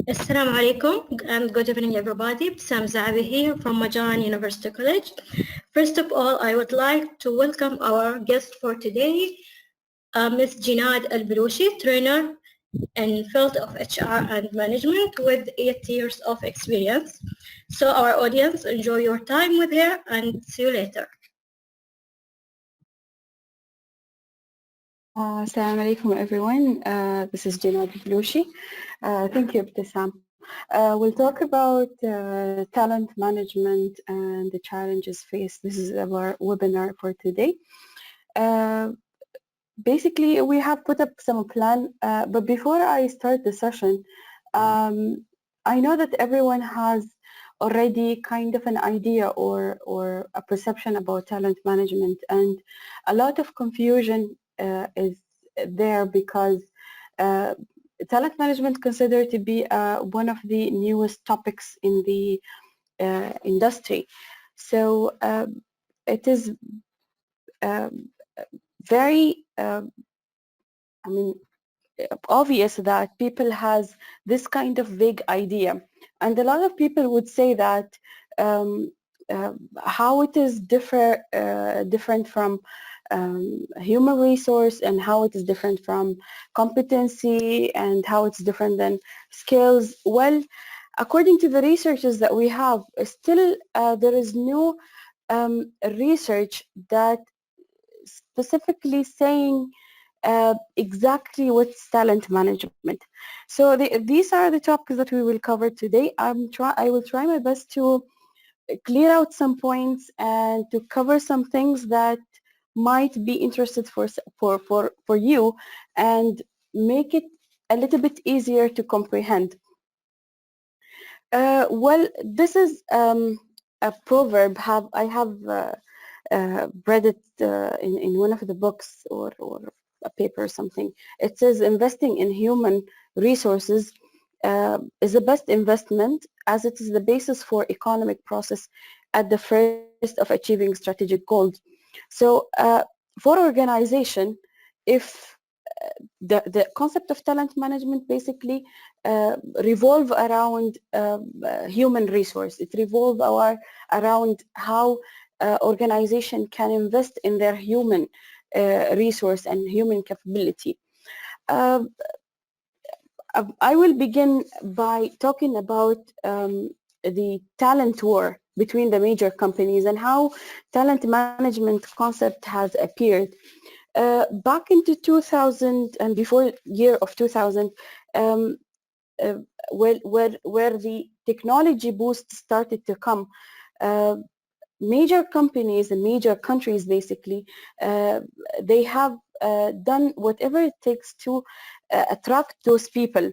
Assalamu alaikum and good evening everybody. Sam Zabi here from Majan University College. First of all, I would like to welcome our guest for today, Ms. Jinad Al Balushi, trainer in field of HR and management with 8 years of experience. So our audience, enjoy your time with her and see you later. Assalamu alaikum everyone. This is Jinad Balushi. Thank you, Ibtisam. We'll talk about talent management and the challenges faced. This is our webinar for today. Basically, we have put up some plan, but before I start the session, I know that everyone has already kind of an idea or a perception about talent management, and a lot of confusion is there because talent management considered to be one of the newest topics in the industry. So it is very, I mean, obvious that people has this kind of vague idea, and a lot of people would say that how it is different from human resource, and how it is different from competency, and how it's different than skills. Well, according to the researches that we have, still there is no research that specifically saying exactly what's talent management. So these are the topics that we will cover today. I will try my best to clear out some points and to cover some things that might be interested for you, and make it a little bit easier to comprehend. Well, this is a proverb. I have read it in one of the books or a paper or something. It says investing in human resources is the best investment, as it is the basis for economic process at the first of achieving strategic goals. So for organization, if the concept of talent management basically revolve around human resource. It revolve around how organization can invest in their human resource and human capability. I will begin by talking about the talent war between the major companies and how talent management concept has appeared. Back into 2000 and before year of 2000, um, uh, where the technology boost started to come, major companies and major countries basically, they have done whatever it takes to attract those people,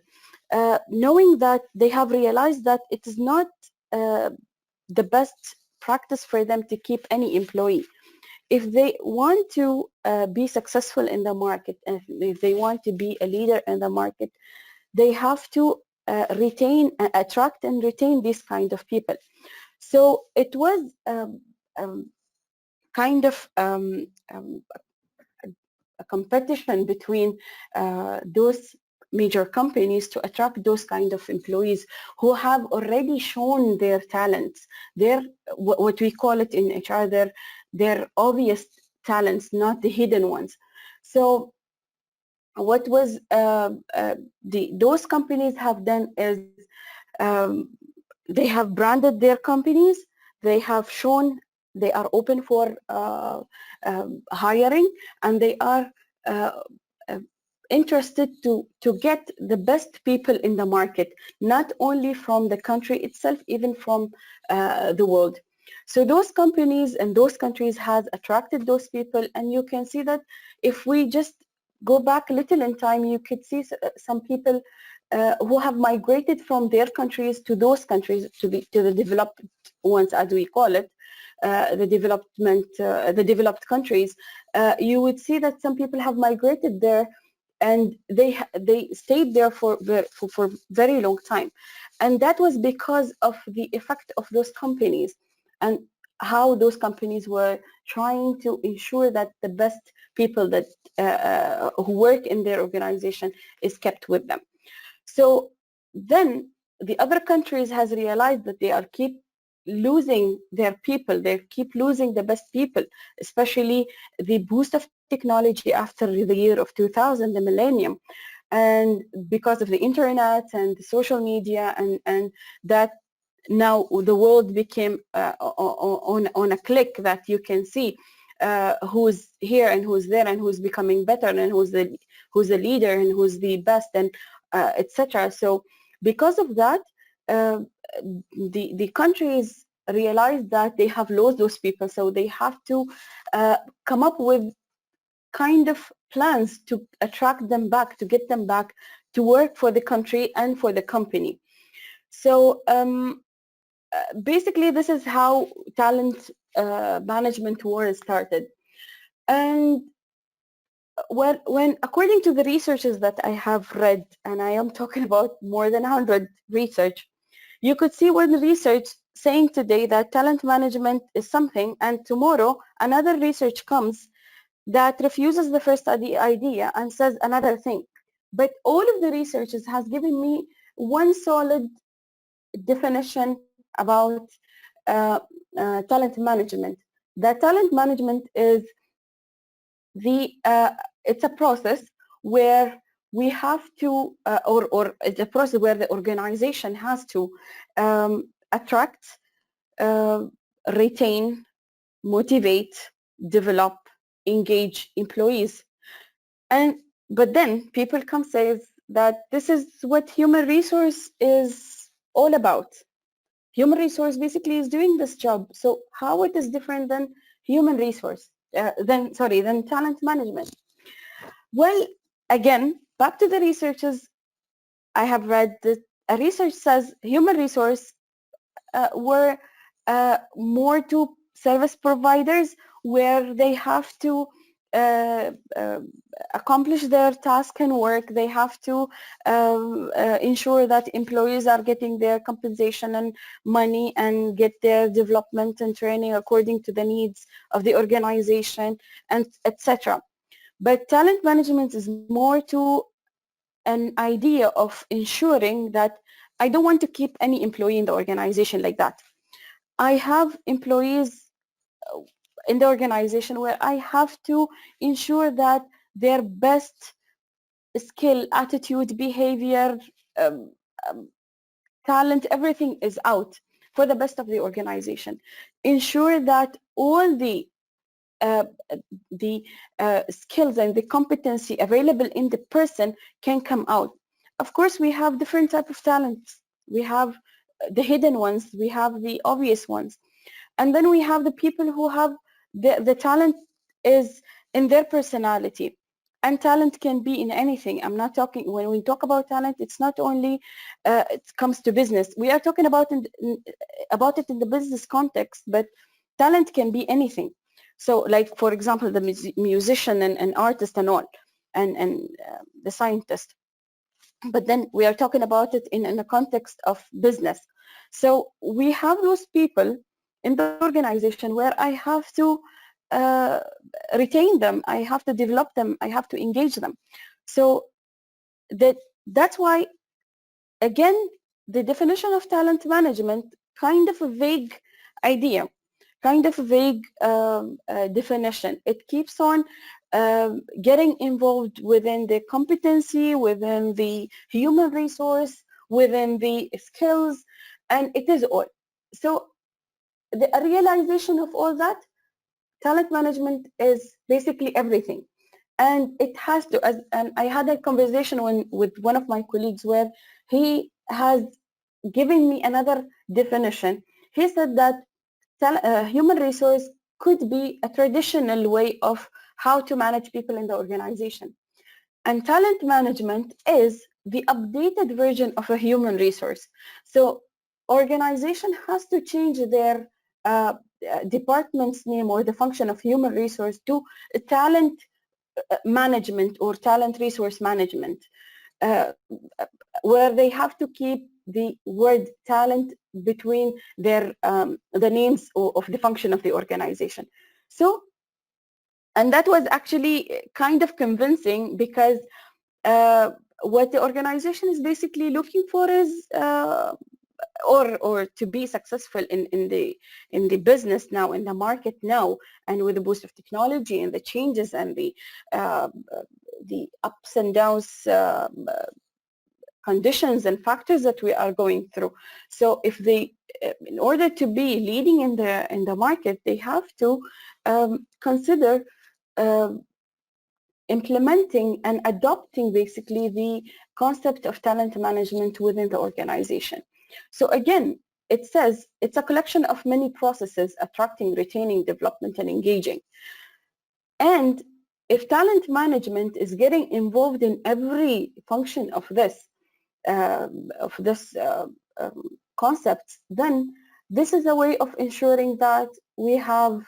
knowing that they have realized that it is not the best practice for them to keep any employee. If they want to be successful in the market, and if they want to be a leader in the market, they have to attract and retain these kind of people. So it was kind of a competition between those major companies to attract those kind of employees who have already shown their talents, their what we call it in HR, their obvious talents, not the hidden ones. So what was those companies have done is they have branded their companies, they have shown they are open for hiring, and they are uh, uh, interested to get the best people in the market, not only from the country itself, even from the world. So those companies and those countries has attracted those people, and you can see that if we just go back a little in time, you could see some people who have migrated from their countries to those countries, to the developed ones, as we call it, the developed countries. You would see that some people have migrated there, and they stayed there for very long time, and that was because of the effect of those companies and how those companies were trying to ensure that the best people that who work in their organization is kept with them. So then the other countries has realized that they are keep losing their people, they keep losing the best people, especially the boost of technology after the year of 2000, the millennium, and because of the internet and the social media, and that now the world became on a click that you can see who's here and who's there and who's becoming better and who's the leader and who's the best, and etc. So because of that, the countries realize that they have lost those people, so they have to come up with kind of plans to attract them back, to get them back to work for the country and for the company. So basically, this is how talent management war started. And when according to the researches that I have read, and I am talking about more than 100 research, you could see one research saying today that talent management is something, and tomorrow another research comes that refuses the first idea and says another thing. But all of the researchers has given me one solid definition about talent management. That talent management is it's a process where we have to, or it's a process where the organization has to attract, retain, motivate, develop, engage employees. But then people come says that this is what human resource is all about. Human resource basically is doing this job. So how it is different than human resource, than talent management? Well, again, back to the researchers, I have read that a research says human resource were more to service providers where they have to accomplish their task and work. They have to ensure that employees are getting their compensation and money and get their development and training according to the needs of the organization, and etc. But talent management is more to an idea of ensuring that I don't want to keep any employee in the organization like that. I have employees in the organization where I have to ensure that their best skill, attitude, behavior, um, talent, everything is out for the best of the organization. Ensure that all the skills and the competency available in the person can come out. Of course, we have different type of talents. We have the hidden ones, we have the obvious ones, and then we have the people who have the talent is in their personality. And talent can be in anything. I'm not talking, when we talk about talent, it's not only it comes to business. We are talking about it in the business context, but talent can be anything. So like, for example, the musician and artist and all, and the scientist. But then we are talking about it in a context of business. So we have those people in the organization where I have to retain them, I have to develop them, I have to engage them. So that's why, again, the definition of talent management, kind of a vague idea, kind of a vague definition. It keeps on getting involved within the competency, within the human resource, within the skills, and it is all. So the realization of all that, talent management is basically everything. And it has to, and I had a conversation with one of my colleagues where he has given me another definition. He said that human resource could be a traditional way of how to manage people in the organization. And talent management is the updated version of a human resource. So organization has to change their department's name or the function of human resource to talent management or talent resource management, where they have to keep the word talent between their the names of the function of the organization. So, and that was actually kind of convincing, because what the organization is basically looking for is or to be successful in the business now, in the market now, and with the boost of technology and the changes and the ups and downs conditions and factors that we are going through. So if they, in order to be leading in the market, they have to consider implementing and adopting basically the concept of talent management within the organization. So again, it says it's a collection of many processes: attracting, retaining, development, and engaging. And if talent management is getting involved in every function of this concept, then this is a way of ensuring that we have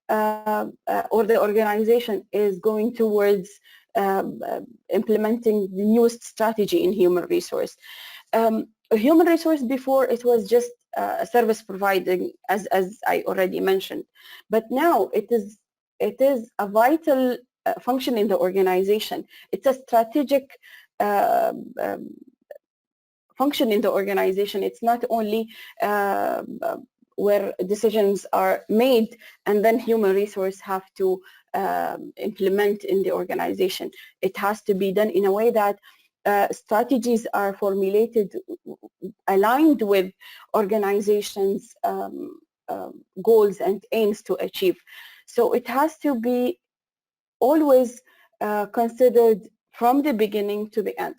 or the organization is going towards implementing the newest strategy in human resource. Human resource before, it was just a service providing, as I already mentioned, but now it is a vital function in the organization. It's a strategic function in the organization. It's not only where decisions are made and then human resource have to implement in the organization. It has to be done in a way that strategies are formulated aligned with organizations' goals and aims to achieve. So it has to be always considered from the beginning to the end.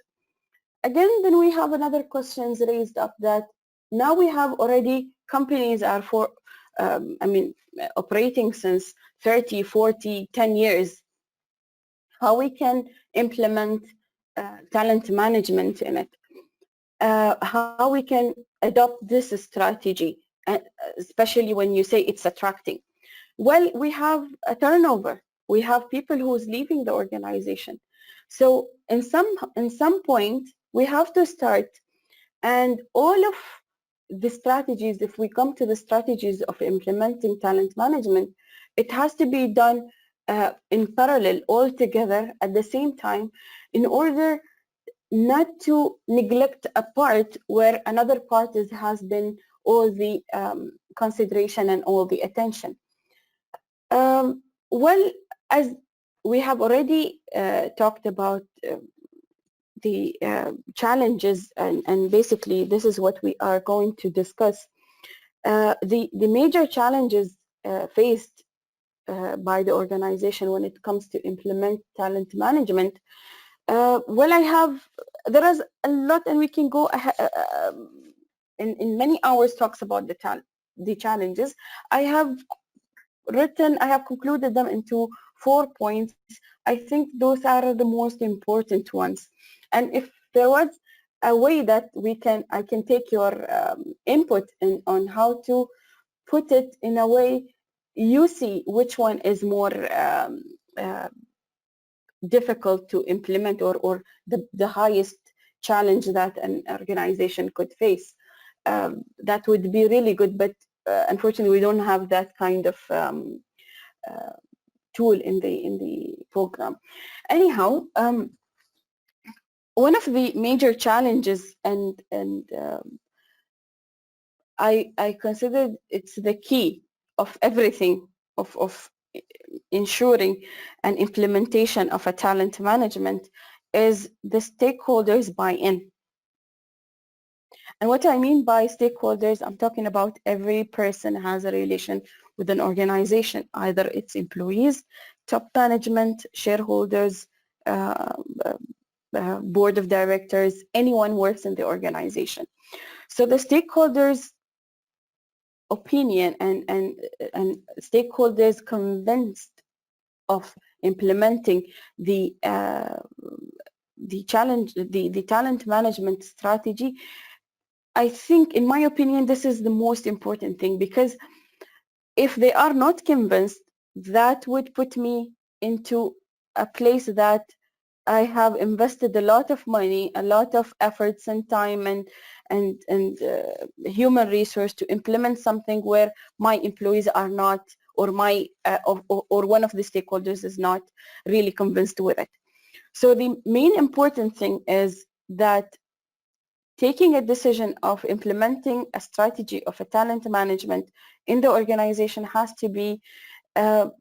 Again, then we have another questions raised up that now we have already companies are operating since 30, 40, 10 years. How we can implement talent management in it? How we can adopt this strategy, especially when you say it's attracting? Well, we have a turnover. We have people who's leaving the organization. So in some point, we have to start, and all of the strategies, if we come to the strategies of implementing talent management, it has to be done in parallel, all together at the same time, in order not to neglect a part where another part has been all the consideration and all the attention. Well, as we have already talked about the challenges, and basically this is what we are going to discuss. The major challenges faced by the organization when it comes to implement talent management. Well, there is a lot, and we can go in many hours talks about the challenges. I have concluded them into 4 points. I think those are the most important ones. And if there was a way that I can take your input on how to put it in a way you see which one is more difficult to implement, or the highest challenge that an organization could face, that would be really good. But unfortunately, we don't have that kind of tool in the program. Anyhow, one of the major challenges, and I consider it's the key of everything, of ensuring an implementation of a talent management, is the stakeholders buy-in. And what I mean by stakeholders, I'm talking about every person has a relation with an organization, either it's employees, top management, shareholders, board of directors, anyone works in the organization. So the stakeholders' opinion and stakeholders convinced of implementing the talent management strategy, I think, in my opinion, this is the most important thing, because if they are not convinced, that would put me into a place that I have invested a lot of money, a lot of efforts and time and human resource to implement something where my employees are not, or my or one of the stakeholders is not really convinced with it. So the main important thing is that taking a decision of implementing a strategy of a talent management in the organization has to be, I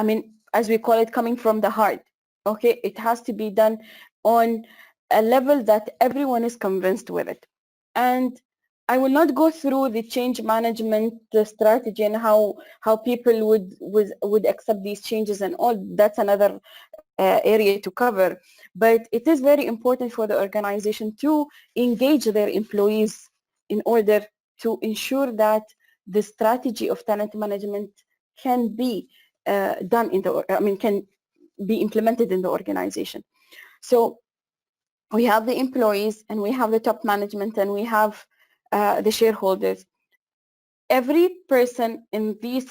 mean, as we call it, coming from the heart. Okay, it has to be done on a level that everyone is convinced with it. And I will not go through the change management strategy and how people would accept these changes and all. That's another area to cover. But it is very important for the organization to engage their employees in order to ensure that the strategy of talent management can be done in the, I mean, can be implemented in the organization. So we have the employees and we have the top management and we have the shareholders. Every person in these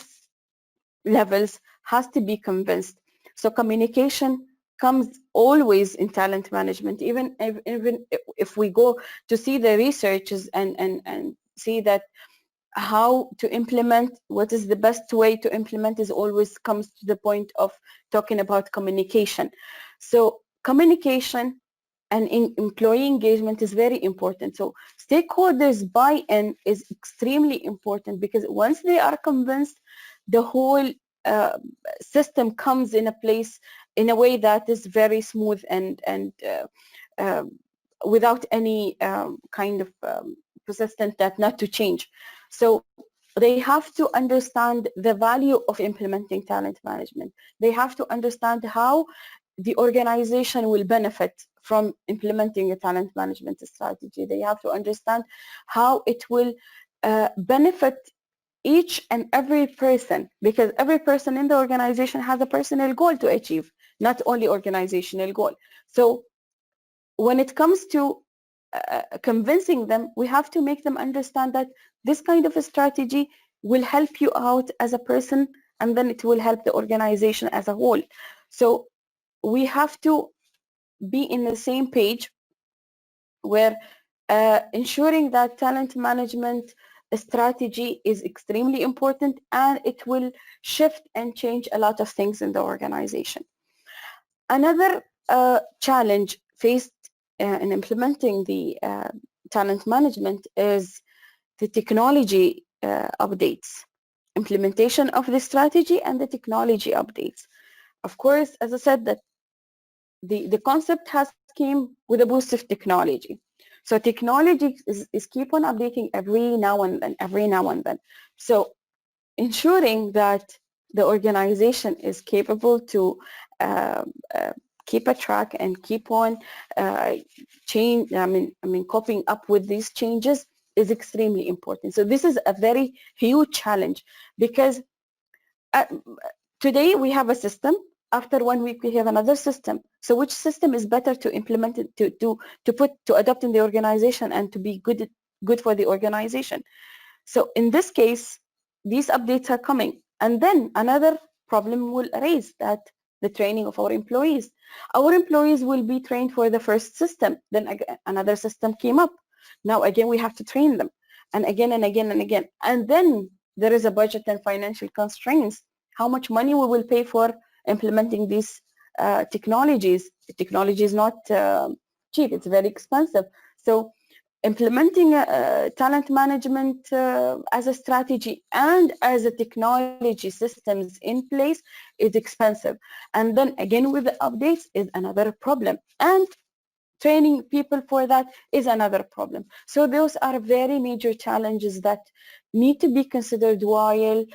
levels has to be convinced. So communication comes always in talent management. Even if we go to see the researches and see that how to implement, what is the best way to implement, is always comes to the point of talking about communication. So communication and employee engagement is very important. So stakeholders buy-in is extremely important, because once they are convinced, the whole uh, system comes in a place in a way that is very smooth and without any kind of persistent that not to change. So they have to understand the value of implementing talent management. They have to understand how the organization will benefit from implementing a talent management strategy. They have to understand how it will benefit each and every person, because every person in the organization has a personal goal to achieve, not only organizational goal. So when it comes to convincing them, we have to make them understand that this kind of a strategy will help you out as a person, and then it will help the organization as a whole. So we have to be in the same page, where ensuring that talent management strategy is extremely important, and it will shift and change a lot of things in the organization. Another challenge faced in implementing the talent management is the technology updates, implementation of the strategy and the technology updates. Of course, as I said, that the concept has came with a boost of technology. So technology is keep on updating every now and then, every now and then. So ensuring that the organization is capable to uh, uh, keep a track and keep on coping up with these changes is extremely important. So this is a very huge challenge, because uh, today we have a system. After 1 week, we have another system. So which system is better to implement it, to adopt in the organization and to be good for the organization? So in this case, these updates are coming. And then another problem will arise, that the training of our employees. Our employees will be trained for the first system. Then another system came up. Now again, we have to train them. And again and again and again. And then there is a budget and financial constraints. How much money we will pay for implementing these technologies? The technology is not cheap. It's very expensive. So implementing talent management as a strategy and as a technology systems in place is expensive. And then again with the updates is another problem. And training people for that is another problem. So those are very major challenges that need to be considered while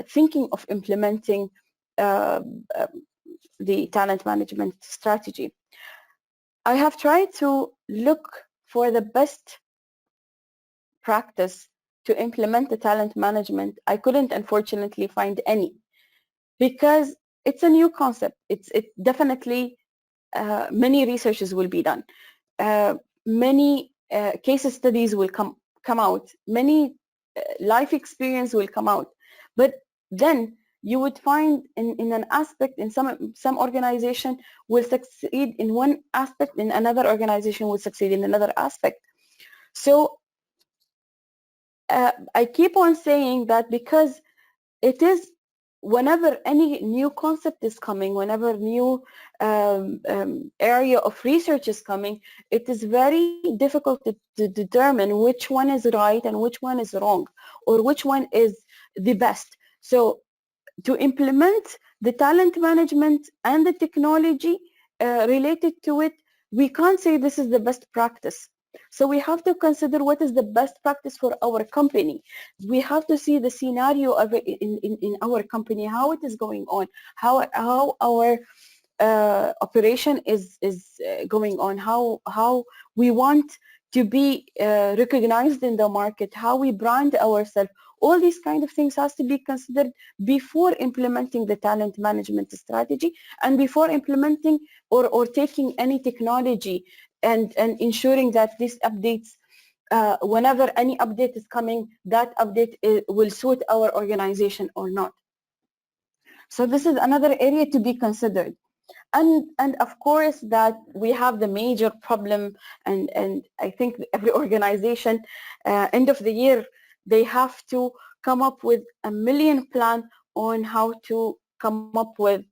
thinking of implementing uh, uh, the talent management strategy. I have tried to look for the best practice to implement the talent management. I couldn't unfortunately find any, because it's a new concept. It definitely many researches will be done. Many case studies will come out. Many life experience will come out. But then you would find in an aspect, in some organization will succeed in one aspect, in another organization will succeed in another aspect. So I keep on saying that because it is whenever any new concept is coming, whenever new area of research is coming, it is very difficult to determine which one is right and which one is wrong, or which one is the best. So to implement the talent management and the technology related to it, we can't say this is the best practice. So we have to consider what is the best practice for our company. We have to see the scenario of it in our company, how it is going on, how our operation is going on, how we want to be recognized in the market, how we brand ourselves. All these kind of things has to be considered before implementing the talent management strategy, and before implementing or taking any technology, and ensuring that these updates, whenever any update is coming, that update will suit our organization or not. So this is another area to be considered. And of course that we have the major problem, and I think every organization end of the year, they have to come up with a million plan on how to come up with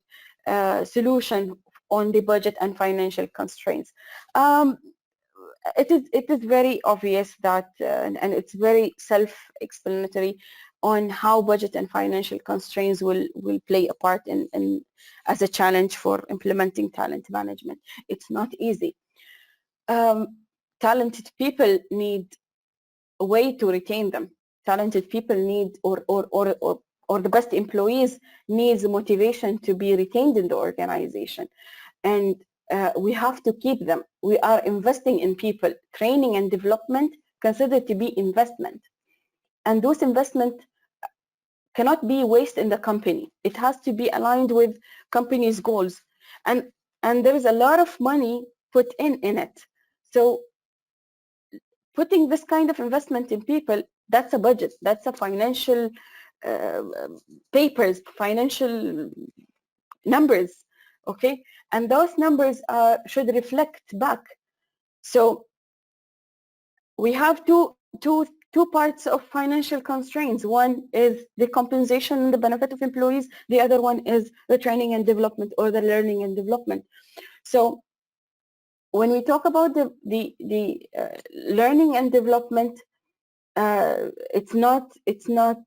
a solution on the budget and financial constraints. It is very obvious that and it's very self-explanatory on how budget and financial constraints will play a part in as a challenge for implementing talent management. It's not easy. Talented people need a way to retain them. Talented people need, or the best employees needs motivation to be retained in the organization. And we have to keep them. We are investing in people. Training and development considered to be investment. And those investment cannot be waste in the company. It has to be aligned with company's goals. And there is a lot of money put in it. So putting this kind of investment in people, that's a budget. That's a financial papers, financial numbers, okay? And those numbers should reflect back. So we have two parts of financial constraints. One is the compensation and the benefit of employees. The other one is the training and development, or the learning and development. So when we talk about the learning and development, it's not,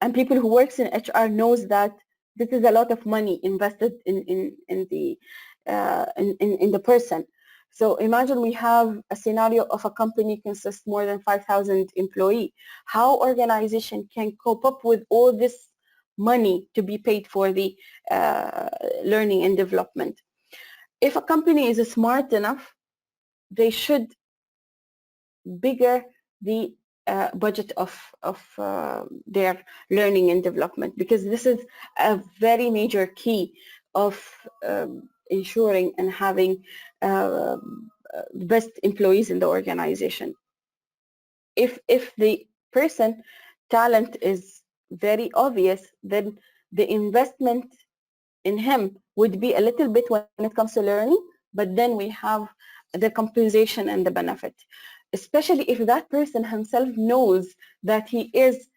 and people who works in HR knows that this is a lot of money invested in the person. So imagine we have a scenario of a company consists more than 5,000 employees. How organization can cope up with all this money to be paid for the learning and development? If a company is smart enough, they should bigger the budget of their learning and development, because this is a very major key of ensuring and having best employees in the organization. If the person talent is very obvious, then the investment in him would be a little bit when it comes to learning, but then we have the compensation and the benefit, especially if that person himself knows that he is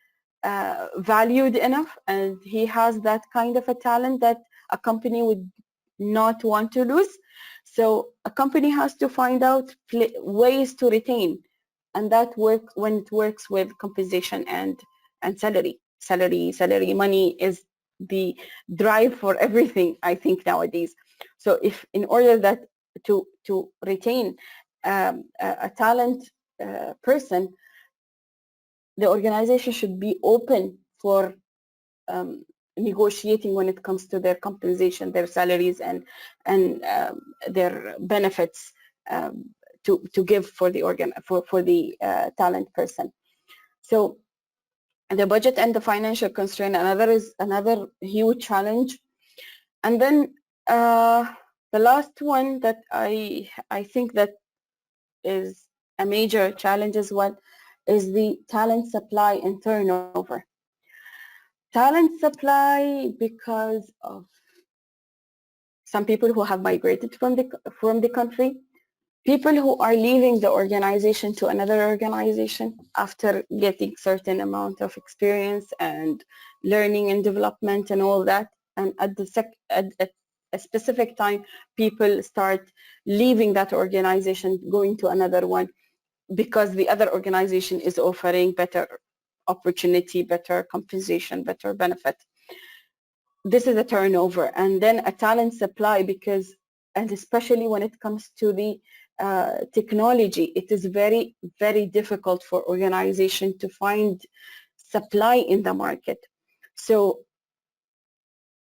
valued enough and he has that kind of a talent that a company would not want to lose. So a company has to find out ways to retain, and that work when it works with compensation and salary. Money is the drive for everything, I think, nowadays. So if in order that to retain a talent person, the organization should be open for negotiating when it comes to their compensation, their salaries, and their benefits to give for the talent person. So the budget and the financial constraint another huge challenge. And then the last one that I think that is a major challenge as well is the talent supply and turnover. Talent supply, because of some people who have migrated from the country, people who are leaving the organization to another organization after getting certain amount of experience and learning and development and all that. And at a specific time, people start leaving that organization, going to another one, because the other organization is offering better opportunity, better compensation, better benefit. This is a turnover. And then a talent supply, because, and especially when it comes to the technology, it is very, very difficult for organization to find supply in the market. So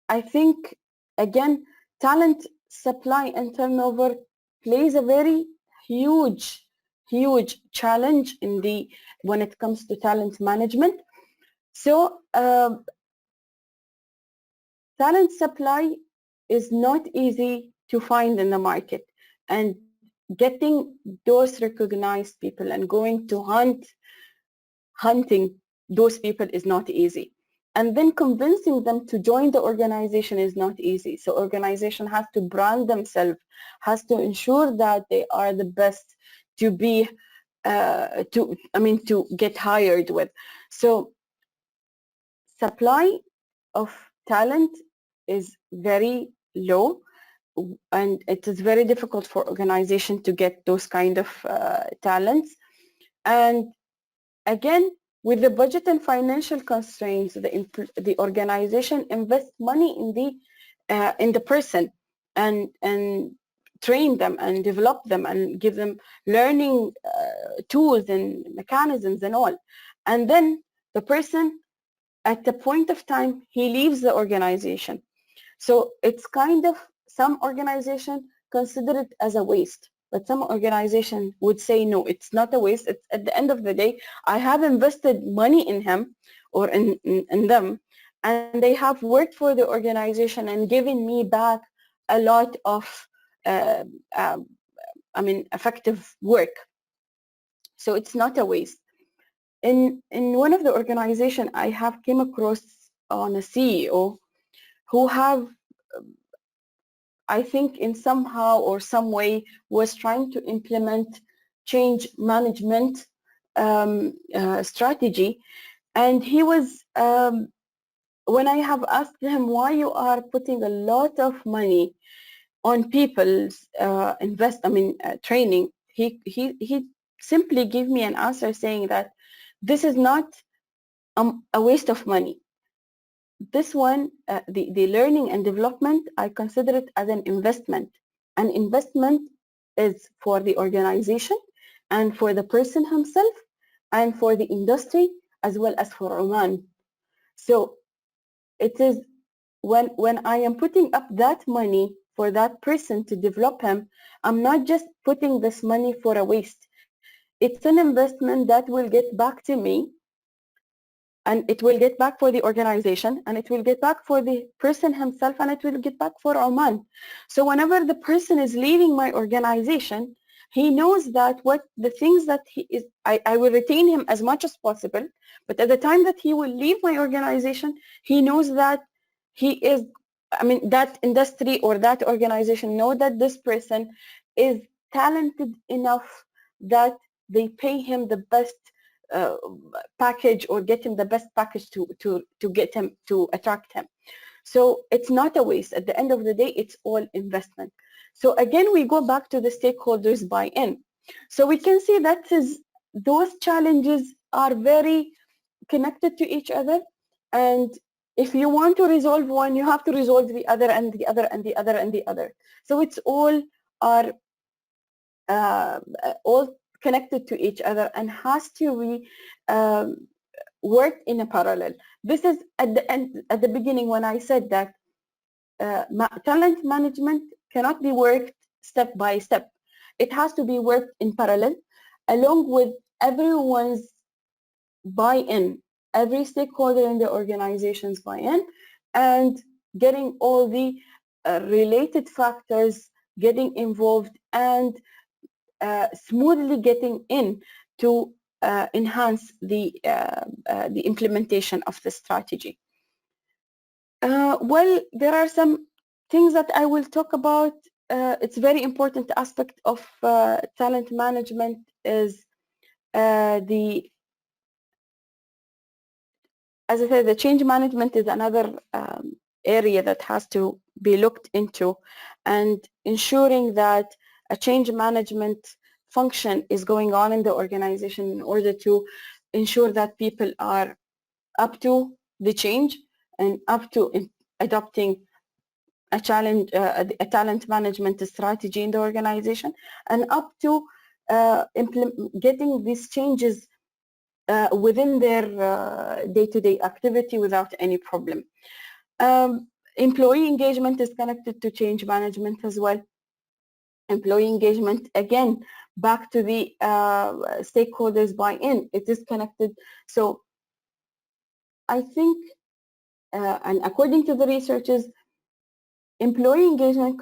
I think, again, talent supply and turnover plays a very huge, huge challenge in the when it comes to talent management. So talent supply is not easy to find in the market, and getting those recognized people and going to hunting those people is not easy. And then convincing them to join the organization is not easy. So organization has to brand themselves, has to ensure that they are the best to be, to get hired with. So supply of talent is very low, and it is very difficult for organization to get those kind of talents. And again, with the budget and financial constraints, the organization invests money in the person, and train them and develop them and give them learning tools and mechanisms and all. And then the person, at the point of time, he leaves the organization. So it's kind of, some organization consider it as a waste, but some organization would say, no, it's not a waste. It's, at the end of the day, I have invested money in him or in them, and they have worked for the organization and given me back a lot of effective work. So it's not a waste. In one of the organization, I have came across on a CEO who have, I think, in somehow or some way was trying to implement change management strategy. And he was, when I have asked him why you are putting a lot of money on people's training, he simply gave me an answer saying that this is not a waste of money. This one, the learning and development, I consider it as an investment. An investment is for the organization and for the person himself and for the industry as well as for Oman. So it is when I am putting up that money for that person to develop him, I'm not just putting this money for a waste. It's an investment that will get back to me, and it will get back for the organization, and it will get back for the person himself, and it will get back for Oman. So whenever the person is leaving my organization, he knows that what the things that he is, I will retain him as much as possible, but at the time that he will leave my organization, he knows that he is, that industry or that organization know that this person is talented enough that they pay him the best package, or get him the best package to get him, to attract him. So it's not a waste. At the end of the day, it's all investment. So again, we go back to the stakeholders buy-in. So we can see that those challenges are very connected to each other, and if you want to resolve one, you have to resolve the other and the other and the other and the other. So it's all connected to each other and has to be worked in a parallel. This is at the end, at the beginning, when I said that talent management cannot be worked step by step. It has to be worked in parallel, along with everyone's buy-in, every stakeholder in the organization's buy-in, and getting all the related factors getting involved, and smoothly getting in to enhance the implementation of the strategy. Well, there are some things that I will talk about. It's very important aspect of talent management is as I said, the change management is another area that has to be looked into, and ensuring that a change management function is going on in the organization in order to ensure that people are up to the change and up to adopting a talent management strategy in the organization, and up to getting these changes within their day-to-day activity without any problem. Employee engagement is connected to change management as well. Employee engagement, again, back to the stakeholders buy-in, it is connected. So I think, and according to the researchers, employee engagement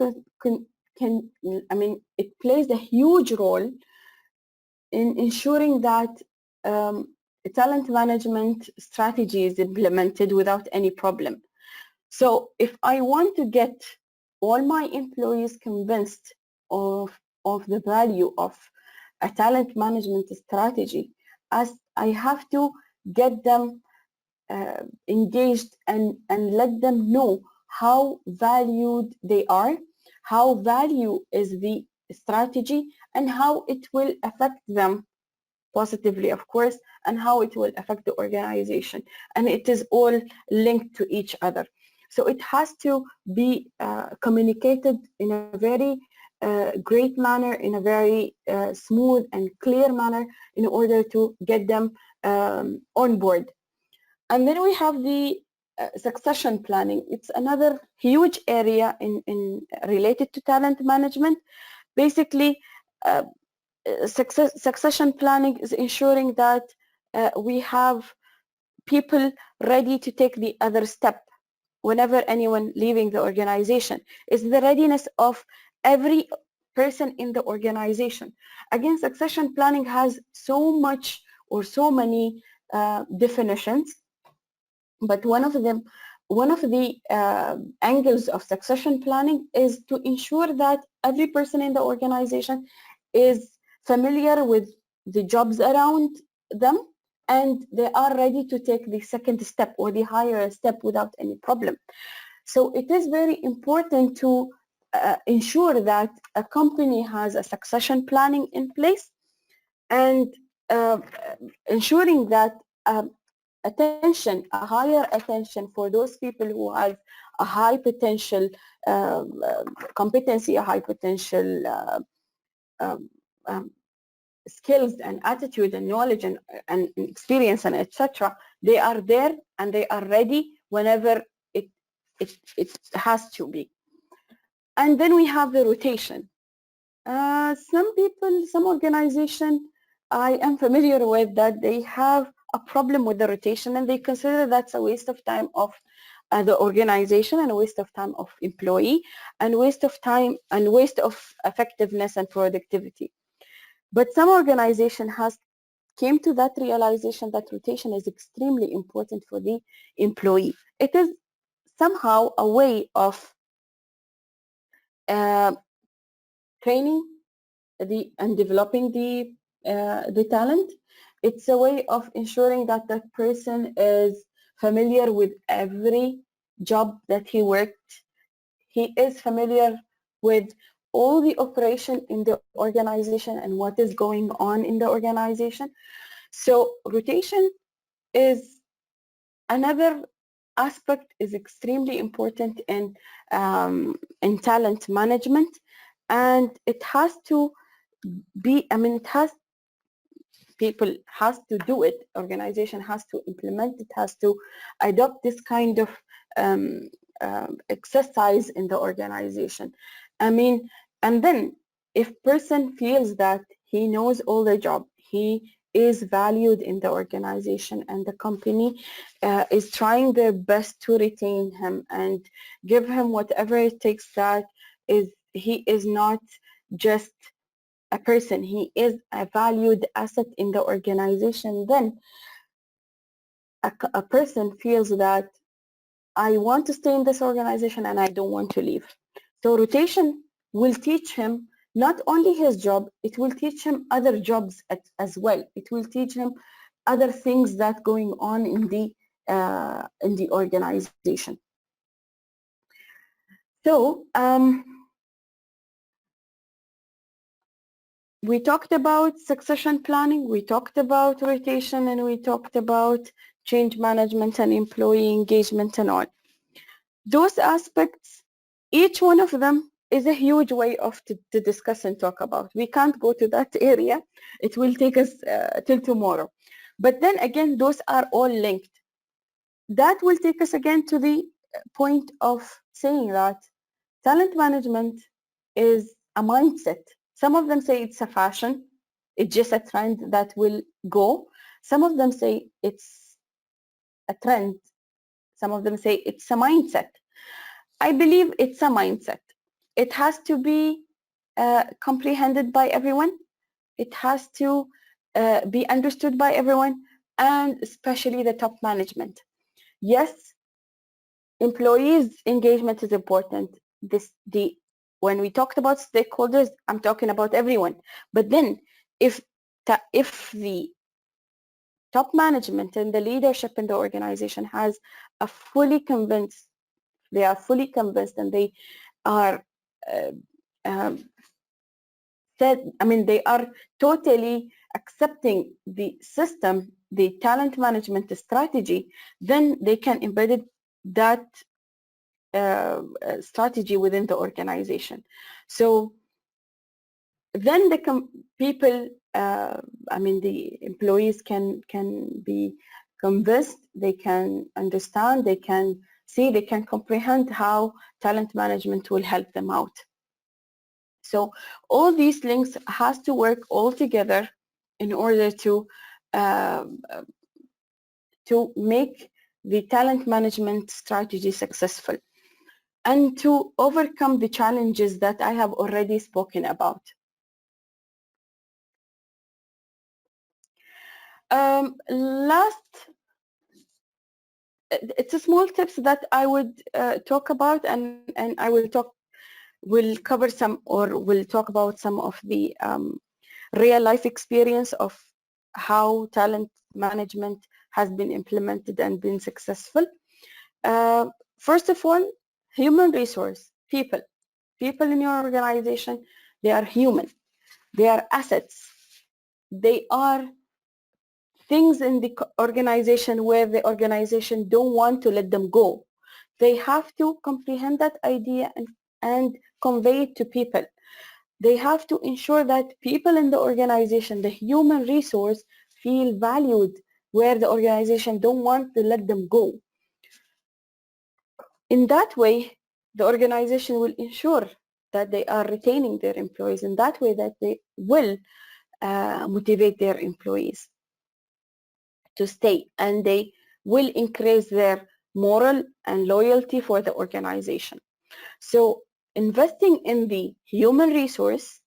it plays a huge role in ensuring that talent management strategy is implemented without any problem. So if I want to get all my employees convinced of the value of a talent management strategy, as I have to get them engaged and let them know how valued they are, how value is the strategy, and how it will affect them positively, of course, and how it will affect the organization. And it is all linked to each other. So it has to be communicated in a very great manner, in a very smooth and clear manner, in order to get them on board. And then we have the succession planning. It's another huge area in related to talent management. Basically, succession planning is ensuring that we have people ready to take the other step whenever anyone leaving the organization. Is the readiness of every person in the organization. Again, succession planning has so much or so many definitions, but one of the angles of succession planning is to ensure that every person in the organization is familiar with the jobs around them, and they are ready to take the second step or the higher step without any problem. So it is very important to ensure that a company has a succession planning in place, and ensuring that attention, a higher attention for those people who have a high potential competency, a high potential skills and attitude and knowledge and experience and etc. They are there and they are ready whenever it has to be. And then we have the rotation. Some people, some organization I am familiar with, that they have a problem with the rotation, and they consider that's a waste of time of the organization, and a waste of time of employee, and waste of time and waste of effectiveness and productivity. But some organization has came to that realization that rotation is extremely important for the employee. It is somehow a way of training and developing the talent. It's a way of ensuring that that person is familiar with every job that he worked. He is familiar with all the operation in the organization and what is going on in the organization. So rotation is another aspect, is extremely important in talent management, and it has to be, it has, people has to do it, organization has to implement it, has to adopt this kind of exercise in the organization. And then if person feels that he knows all the job, he is valued in the organization, and the company is trying their best to retain him and give him whatever it takes, that he is not just a person, he is a valued asset in the organization, then a person feels that I want to stay in this organization and I don't want to leave. So rotation will teach him not only his job, it will teach him other jobs as well. It will teach him other things that going on in the in the organization. So we talked about succession planning, we talked about rotation, and we talked about change management and employee engagement and all. Those aspects, each one of them is a huge way of to discuss and talk about. We can't go to that area. It will take us till tomorrow. But then again, those are all linked. That will take us again to the point of saying that talent management is a mindset. Some of them say it's a fashion. It's just a trend that will go. Some of them say it's a trend. Some of them say it's a mindset. I believe it's a mindset. It has to be comprehended by everyone. It has to be understood by everyone, and especially the top management. Yes, employees' engagement is important. When we talked about stakeholders, I'm talking about everyone. But then, if the top management and the leadership in the organization has a fully convinced, they are fully convinced, and they are they are totally accepting the system, the talent management strategy, then they can embed that strategy within the organization. So then people, the employees can be convinced, they can understand, they can see, they can comprehend how talent management will help them out. So all these links has to work all together in order to make the talent management strategy successful and to overcome the challenges that I have already spoken about. It's a small tips that I would talk about, and I will cover some, or will talk about some of the real life experience of how talent management has been implemented and been successful. First of all, human resource, people in your organization, they are human, they are assets, they are things in the organization where the organization don't want to let them go. They have to comprehend that idea and convey it to people. They have to ensure that people in the organization, the human resource, feel valued where the organization don't want to let them go. In that way, the organization will ensure that they are retaining their employees. In that way, that they will motivate their employees to stay, and they will increase their moral and loyalty for the organization. So investing in the human resource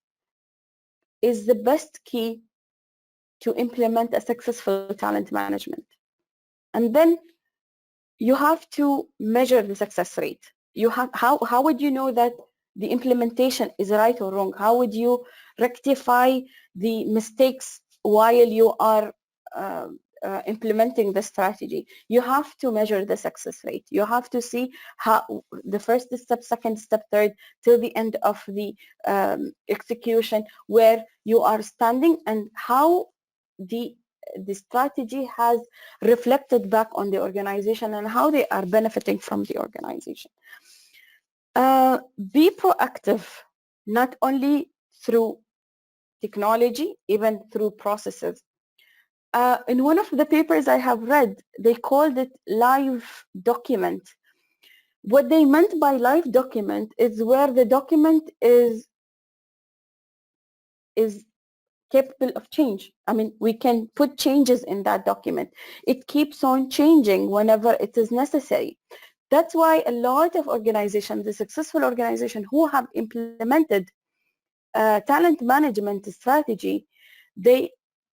is the best key to implement a successful talent management. And then you have to measure the success rate. How would you know that the implementation is right or wrong? How would you rectify the mistakes while you are implementing the strategy? You have to measure the success rate. You have to see how the first step, second step, third, till the end of the execution, where you are standing and how the strategy has reflected back on the organization and how they are benefiting from the organization. Be proactive, not only through technology, even through processes. In one of the papers I have read, they called it live document. What they meant by live document is where the document is capable of change. We can put changes in that document. It keeps on changing whenever it is necessary. That's why a lot of organizations, the successful organizations who have implemented talent management strategy, they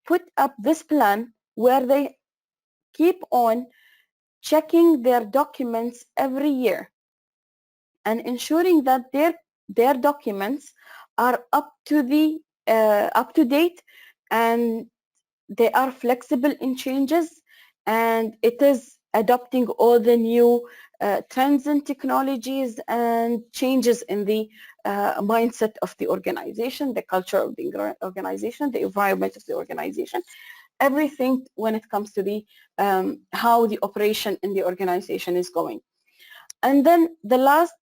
put up this plan where they keep on checking their documents every year and ensuring that their documents are up to date, and they are flexible in changes, and it is adopting all the new trends and technologies and changes in the mindset of the organization, the culture of the organization, the environment of the organization, everything when it comes to the how the operation in the organization is going. And then the last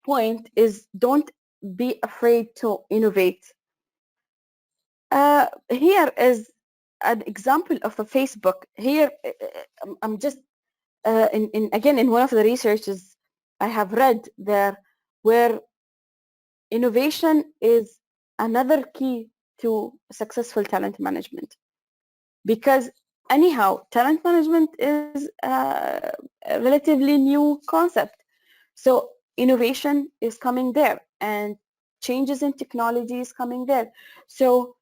point is don't be afraid to innovate. Here is an example of a Facebook. Here, I'm just again in one of the researches I have read there, where innovation is another key to successful talent management. Because anyhow, talent management is a relatively new concept. So innovation is coming there and changes in technology is coming there. So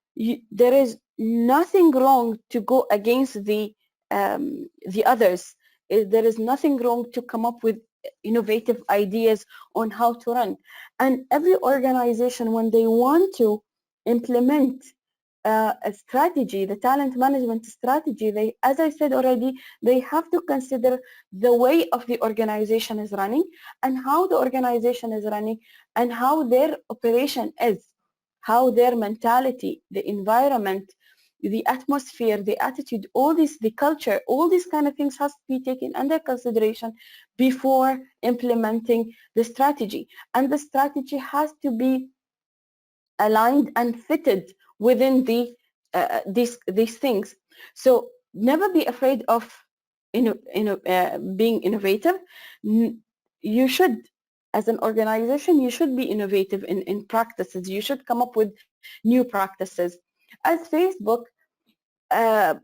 there is nothing wrong to go against the others. There is nothing wrong to come up with innovative ideas on how to run. And every organization, when they want to implement a strategy, the talent management strategy, they, as I said already, they have to consider the way of the organization is running and how the organization is running and how their operation is, how their mentality, the environment, the atmosphere, the attitude, all this, the culture, all these kind of things has to be taken under consideration before implementing the strategy. And the strategy has to be aligned and fitted within these things. So never be afraid of being innovative. You should, as an organization, you should be innovative in practices. You should come up with new practices. As Facebook, uh,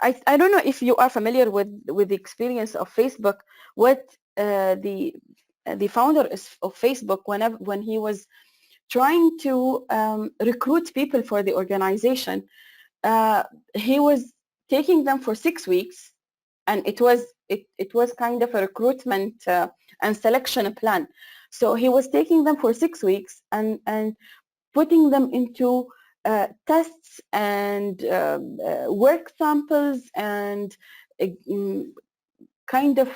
I don't know if you are familiar with the experience of Facebook. What the founder of Facebook, when he was trying to recruit people for the organization, he was taking them for 6 weeks, and it was kind of a recruitment and selection plan. So he was taking them for 6 weeks and putting them into tests and work samples and kind of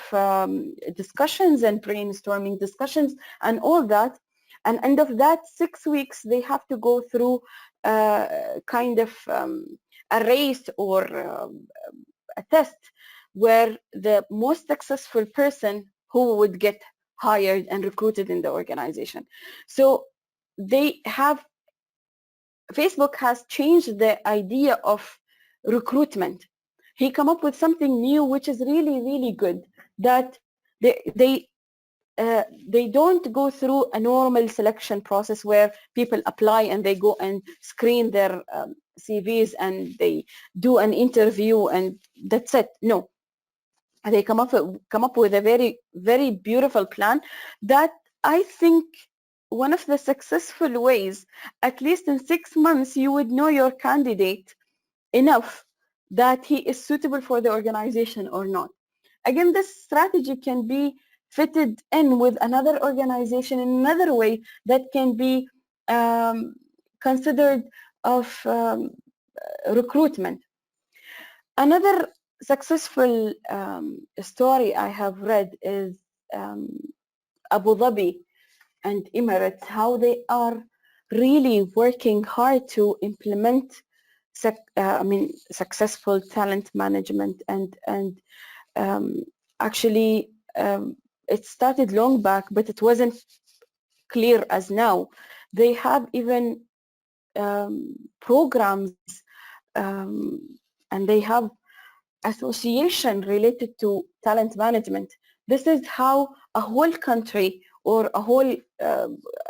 discussions and brainstorming discussions and all that. And end of that 6 weeks, they have to go through kind of a race or a test where the most successful person who would get hired and recruited in the organization. So they have, Facebook has changed the idea of recruitment. He come up with something new, which is really, really good, that they don't go through a normal selection process where people apply and they go and screen their CVs and they do an interview and that's it. No, they come up with a very, very beautiful plan that I think one of the successful ways, at least in 6 months, you would know your candidate enough that he is suitable for the organization or not. Again, this strategy can be fitted in with another organization in another way that can be considered of recruitment. Another successful story I have read is Abu Dhabi and Emirates, how they are really working hard to implement successful talent management and actually it started long back, but it wasn't clear as now. They have even programs and they have association related to talent management. This is how a whole country or a whole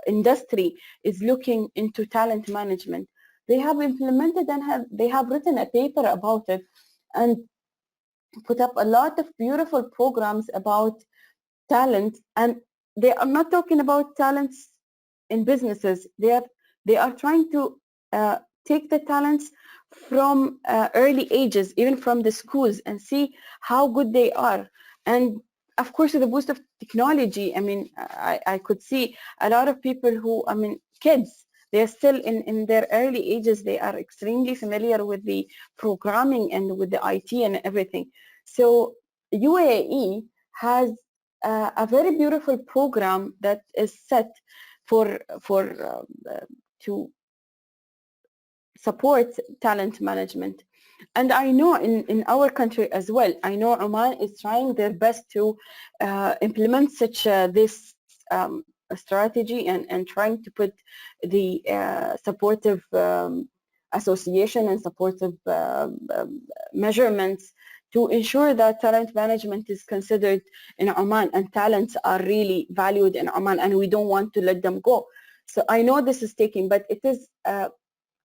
industry is looking into talent management. They have implemented and they have written a paper about it and put up a lot of beautiful programs about talent, and they are not talking about talents in businesses. They are trying to take the talents from early ages, even from the schools, and see how good they are. And of course, with the boost of technology, I mean, I could see a lot of people who, I mean, kids, they're still in their early ages, they are extremely familiar with the programming and with the IT and everything. So UAE has a very beautiful program that is set for to support talent management. And I know in our country as well, I know Oman is trying their best to implement such this strategy and trying to put the supportive association and supportive measurements to ensure that talent management is considered in Oman and talents are really valued in Oman, and we don't want to let them go. So I know this is taking, but it is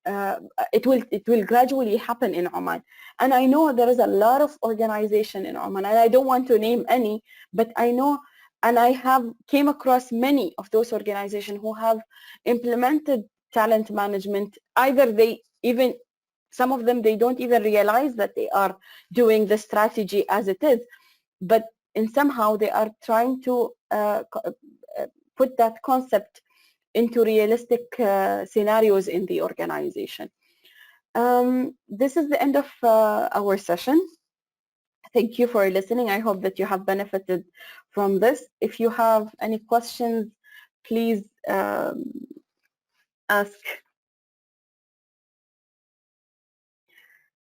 it will gradually happen in Oman. And I know there is a lot of organization in Oman, and I don't want to name any, but I know, and I have came across many of those organizations who have implemented talent management. Either they even, some of them, they don't even realize that they are doing the strategy as it is, but in somehow they are trying to put that concept into realistic scenarios in the organization. This is the end of our session. Thank you for listening. I hope that you have benefited from this. If you have any questions, please ask.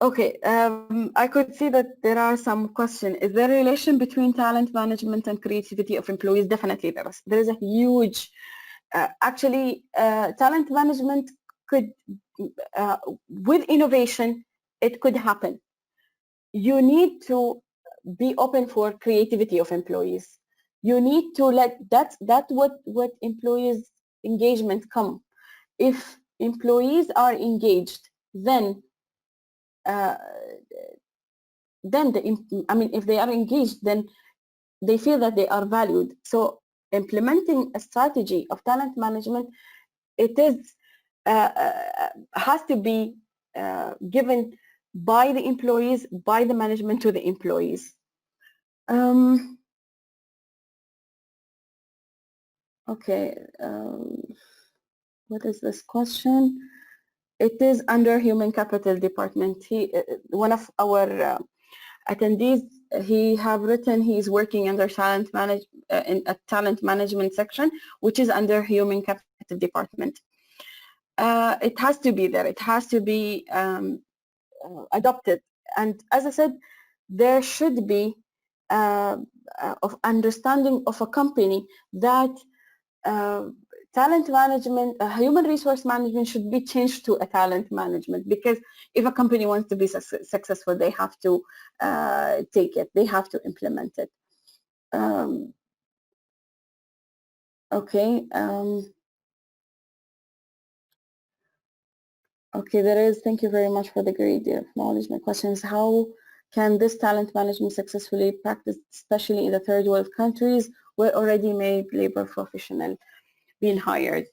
Okay, I could see that there are some questions. Is there a relation between talent management and creativity of employees? Definitely there is. There is a huge, actually, talent management could, with innovation, it could happen. You need to be open for creativity of employees. You need to let that's what employees engagement come. If employees are engaged, then I mean, if they are engaged, then they feel that they are valued. So implementing a strategy of talent management, it is has to be given by the employees, by the management to the employees. Okay, what is this question? It is under Human Capital Department. One of our attendees, he have written he is working under talent in a talent management section, which is under Human Capital Department. It has to be there. It has to be adopted. And as I said, there should be of understanding of a company that talent management, human resource management should be changed to a talent management, because if a company wants to be successful, they have to take it, they have to implement it. Okay. Okay, there is, thank you very much for the great deal of knowledge. My question is, how can this talent management successfully practiced, especially in the third world countries where already made labor professional being hired?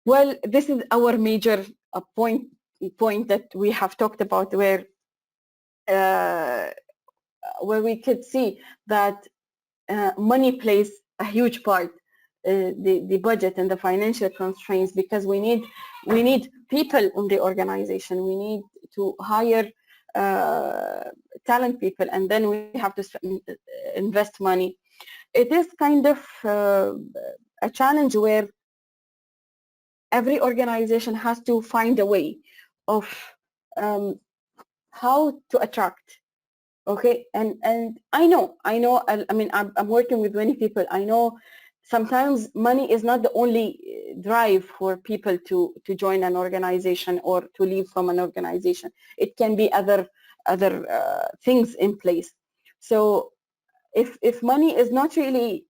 Well, this is our major point that we have talked about, where we could see that money plays a huge part, the budget and the financial constraints, because we need people in the organization. We need to hire talent people, and then we have to invest money. It is kind of a challenge where every organization has to find a way of how to attract. Okay, and I know, I mean, I'm working with many people. I know sometimes money is not the only drive for people to join an organization or to leave from an organization. It can be other things in place. So if money is not really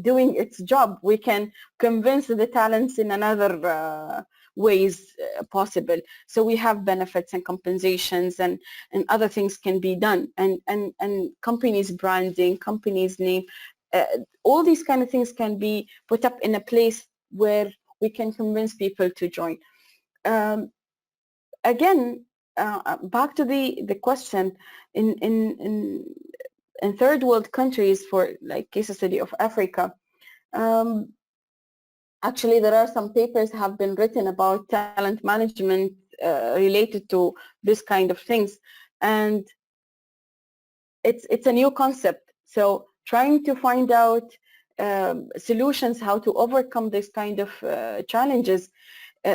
doing its job, we can convince the talents in another ways possible. So we have benefits and compensations and other things can be done, and companies branding, companies name, all these kind of things can be put up in a place where we can convince people to join. Again, back to the question, in third world countries, for like case study of Africa, actually there are some papers have been written about talent management related to this kind of things, and it's a new concept. So trying to find out solutions how to overcome this kind of challenges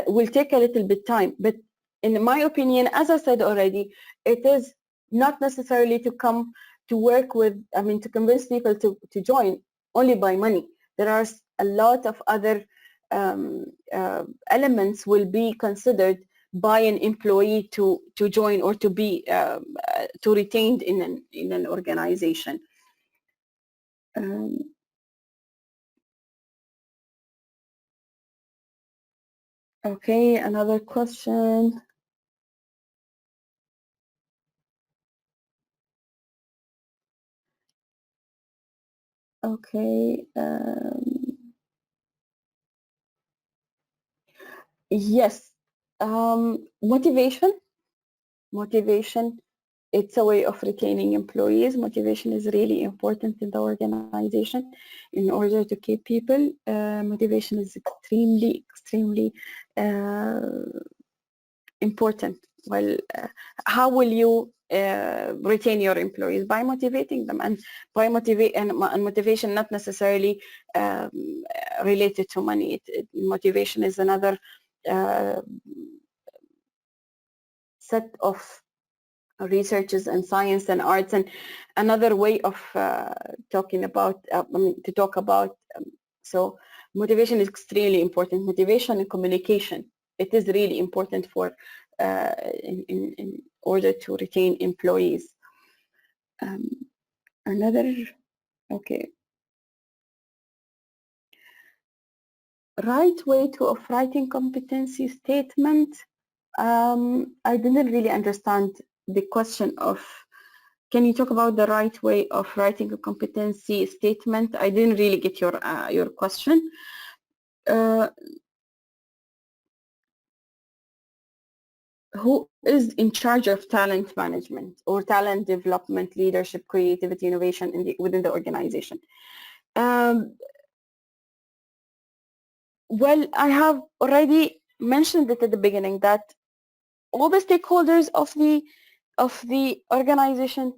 will take a little bit time. But in my opinion, as I said already, it is not necessarily to come to work with, I mean, to convince people to join only by money. There are a lot of other elements will be considered by an employee to join or to be to retained in an organization. Okay, another question. Okay. Yes. Motivation. Motivation. It's a way of retaining employees. Motivation is really important in the organization in order to keep people. Motivation is extremely important. Well, how will you retain your employees? By motivating them, and by motivation not necessarily related to money. Motivation is another set of researches and science and arts, and another way of talking about to talk about so motivation is extremely important. Motivation and communication, it is really important for in order to retain employees. Another, okay, right way of writing competency statement. I didn't really understand the question of, can you talk about the right way of writing a competency statement? I didn't really get your question. Who is in charge of talent management or talent development, leadership, creativity, innovation within the organization? Well, I have already mentioned it at the beginning that all the stakeholders of the organization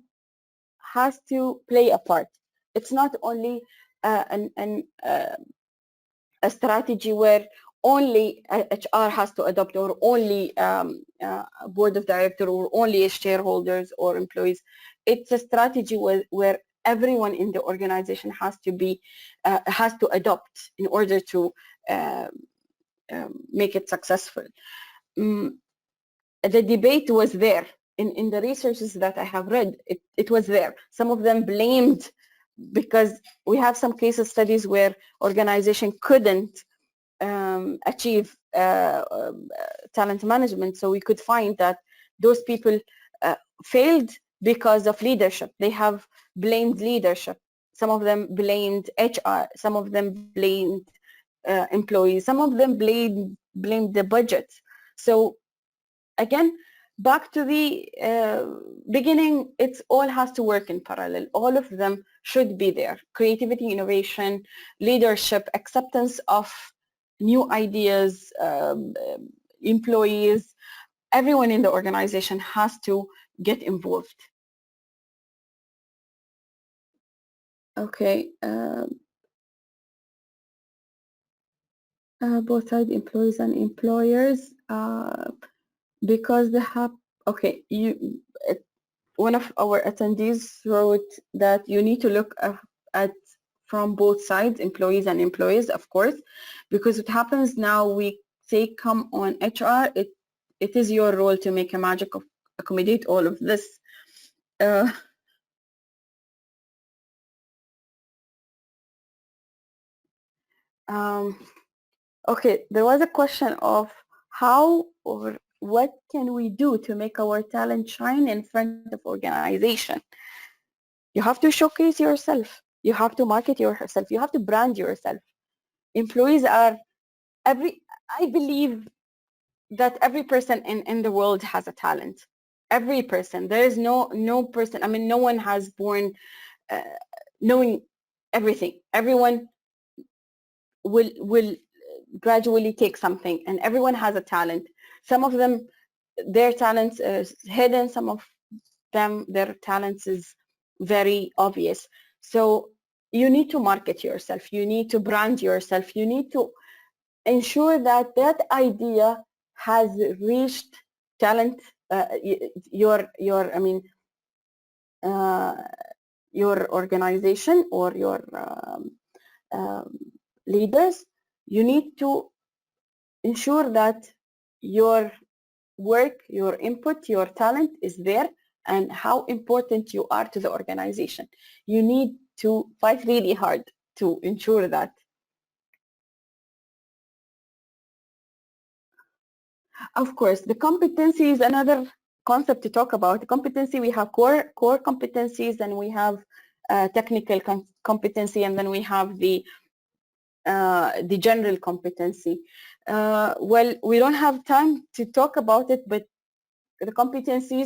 has to play a part. It's not only a strategy where only HR has to adopt, or only board of director, or only shareholders or employees. It's a strategy where everyone in the organization has to adopt in order to make it successful. The debate was there in the researches that I have read. It was there. Some of them blamed, because we have some case studies where organization couldn't achieve talent management. So we could find that those people failed because of leadership. They have blamed leadership. Some of them blamed HR. Some of them blamed employees. Some of them blamed the budget. So again, back to the beginning, it's all has to work in parallel. All of them should be there. Creativity, innovation, leadership, acceptance of new ideas, employees, everyone in the organization has to get involved. Okay. Both sides, employees and employers, because they have, okay, one of our attendees wrote that you need to look at from both sides, employees and employees, of course, because it happens now we say come on HR, it is your role to make a magic of accommodate all of this. Okay, there was a question of how or what can we do to make our talent shine in front of organization. You have to showcase yourself. You have to market yourself. You have to brand yourself. Employees are I believe that every person in the world has a talent. Every person. There is no person, I mean, no one has born knowing everything. Everyone will gradually take something, and everyone has a talent. Some of them, their talents is hidden. Some of them, their talents is very obvious. So you need to market yourself, you need to brand yourself, you need to ensure that that idea has reached talent, your I mean uh, your organization or your um, leaders. You need to ensure that your work, your input, your talent is there, and how important you are to the organization. You need to fight really hard to ensure that. Of course, the competency is another concept to talk about. Competency, we have core competencies, and we have technical competency, and then we have the general competency. Well, we don't have time to talk about it, but the competency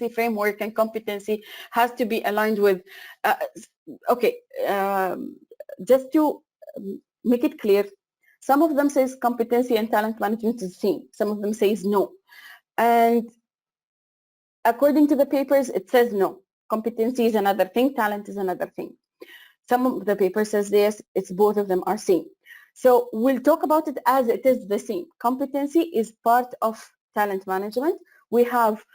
framework and competency has to be aligned with, okay, just to make it clear, some of them says competency and talent management is the same. Some of them says no. And according to the papers, it says no. Competency is another thing, talent is another thing. Some of the paper says yes, it's both of them are same. So we'll talk about it as it is the same. Competency is part of talent management. We have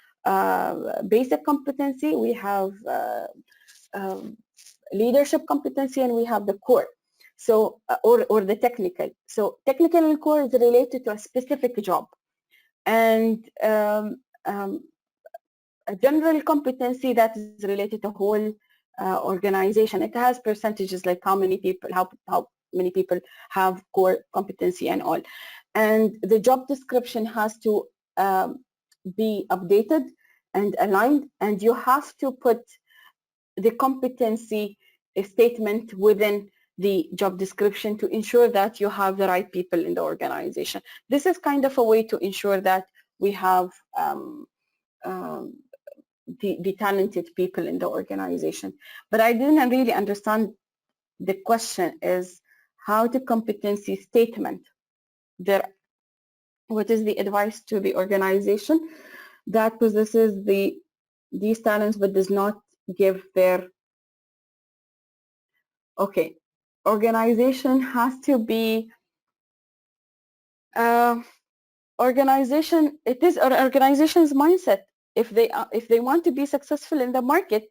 basic competency, we have leadership competency, and we have the core. So, or the technical. So technical and core is related to a specific job. And a general competency that is related to whole organization. It has percentages like how many people have core competency and all. And the job description has to be updated and aligned, and you have to put the competency statement within the job description to ensure that you have the right people in the organization. This is kind of a way to ensure that we have the talented people in the organization. But I didn't really understand the question is how the competency statement there, what is the advice to the organization that possesses these talents but does not give their, okay, organization has to be organization, it is an organization's mindset. If they want to be successful in the market,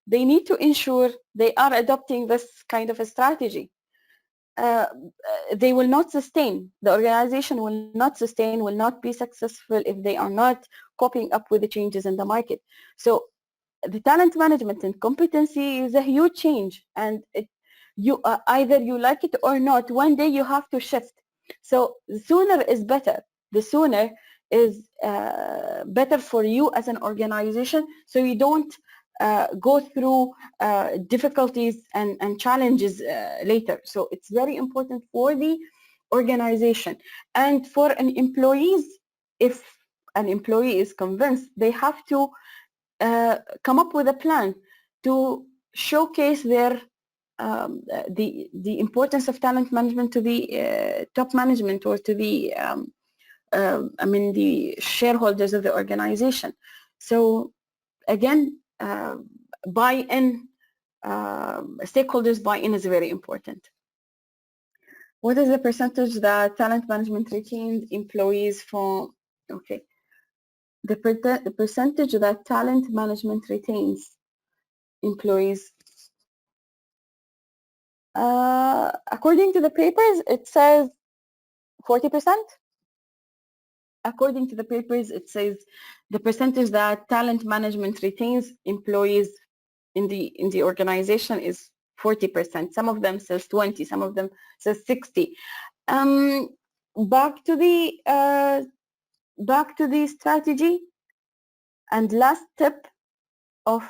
they need to ensure they are adopting this kind of a strategy. They will not sustain, the organization will not sustain, will not be successful if they are not coping up with the changes in the market. So the talent management and competency is a huge change, and you either you like it or not, one day you have to shift. So the sooner is better. The sooner is better for you as an organization, so you don't go through difficulties and challenges later. So it's very important for the organization. And for an employees, if an employee is convinced, they have to come up with a plan to showcase their the importance of talent management to the top management or to the I mean the shareholders of the organization. So again, buy-in, stakeholders buy-in is very important. What is the percentage that talent management retains employees from, okay, the percentage that talent management retains employees, according to the papers it says 40%. According to the papers it says the percentage that talent management retains employees in the organization is 40%. Some of them says 20, some of them says 60. Back to the strategy and last tip of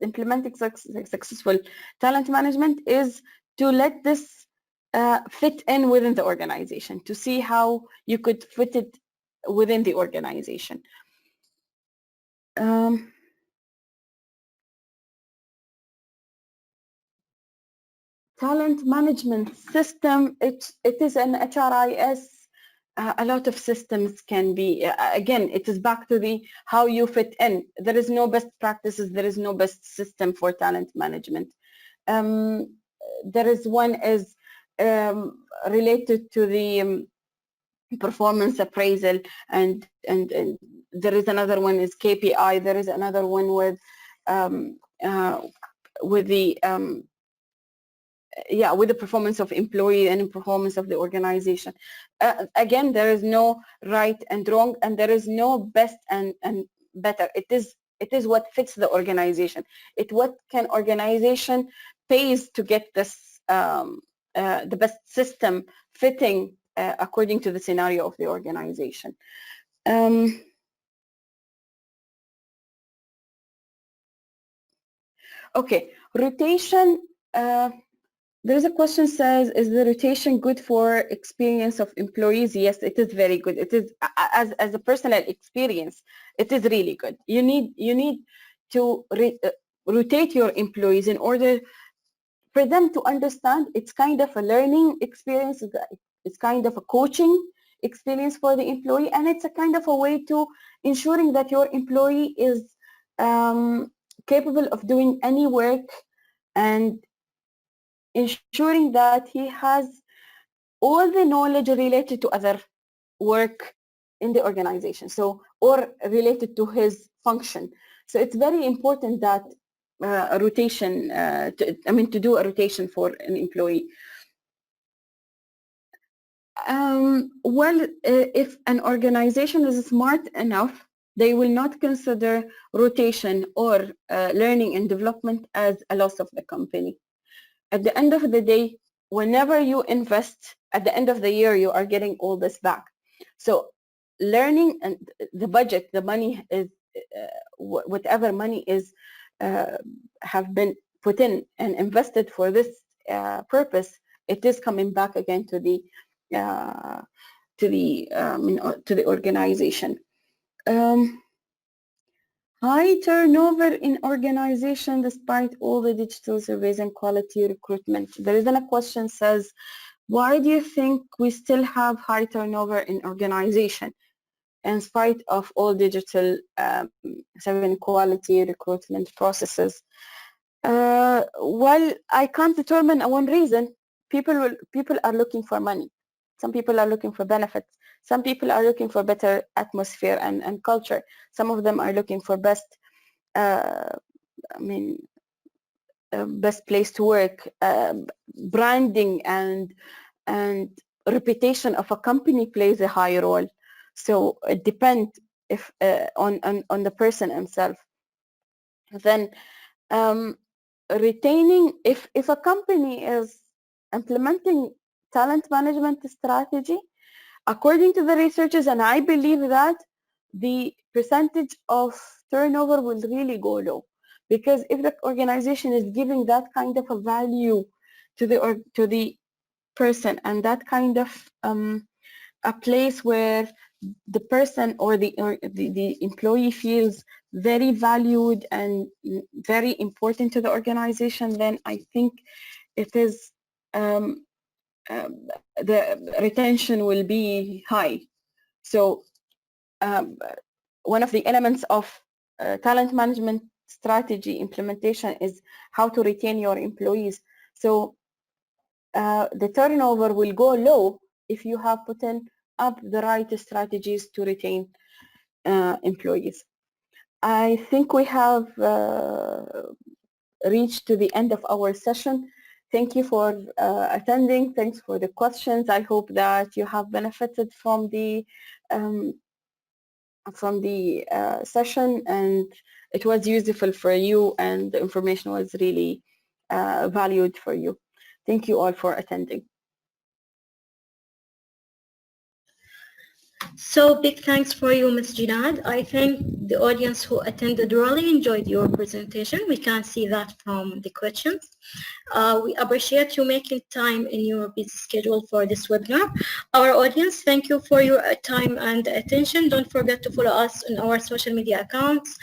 implementing successful talent management is to let this fit in within the organization, to see how you could fit it within the organization. Talent management system, it is an HRIS a lot of systems can be, again, it is back to the how you fit in. There is no best practices, there is no best system for talent management. There is one is related to the performance appraisal, and there is another one is KPI. There is another one with the with the performance of employee and performance of the organization. Again, there is no right and wrong, and there is no best and better. It is what fits the organization. What can organization pays to get this the best system fitting according to the scenario of the organization. Okay, rotation. There's a question says, is the rotation good for experience of employees? Yes, it is very good. It is, as a personal experience, it is really good. You need to rotate your employees in order for them to understand. It's kind of a learning experience. It's kind of a coaching experience for the employee, and it's a kind of a way to ensuring that your employee is capable of doing any work, and ensuring that he has all the knowledge related to other work in the organization, so, or related to his function. So it's very important that a rotation, to do a rotation for an employee. Well, if an organization is smart enough, they will not consider rotation or learning and development as a loss of the company. At the end of the day, whenever you invest, at the end of the year, you are getting all this back. So learning and the budget, the money is, whatever money is, have been put in and invested for this purpose, it is coming back again to the organization. High turnover in organization despite all the digital surveys and quality recruitment. There is a question says, why do you think we still have high turnover in organization in spite of all digital survey quality recruitment processes? Well, I can't determine one reason. People are looking for money. Some people are looking for benefits. Some people are looking for better atmosphere and culture. Some of them are looking for best, best place to work, branding and reputation of a company plays a high role. So it depends if on the person himself. Then retaining, if a company is implementing talent management strategy, according to the researchers, and I believe that the percentage of turnover will really go low, because if the organization is giving that kind of a value to the person, and that kind of a place where the person or the employee feels very valued and very important to the organization, then I think it is the retention will be high. So one of the elements of talent management strategy implementation is how to retain your employees. So the turnover will go low if you have put in up the right strategies to retain employees. I think we have reached to the end of our session. Thank you for attending. Thanks for the questions. I hope that you have benefited from the session, and it was useful for you, and the information was really valued for you. Thank you all for attending. So big thanks for you, Ms. Jinad. I think the audience who attended really enjoyed your presentation. We can see that from the questions. We appreciate you making time in your busy schedule for this webinar. Our audience, thank you for your time and attention. Don't forget to follow us on our social media accounts.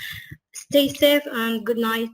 Stay safe and good night.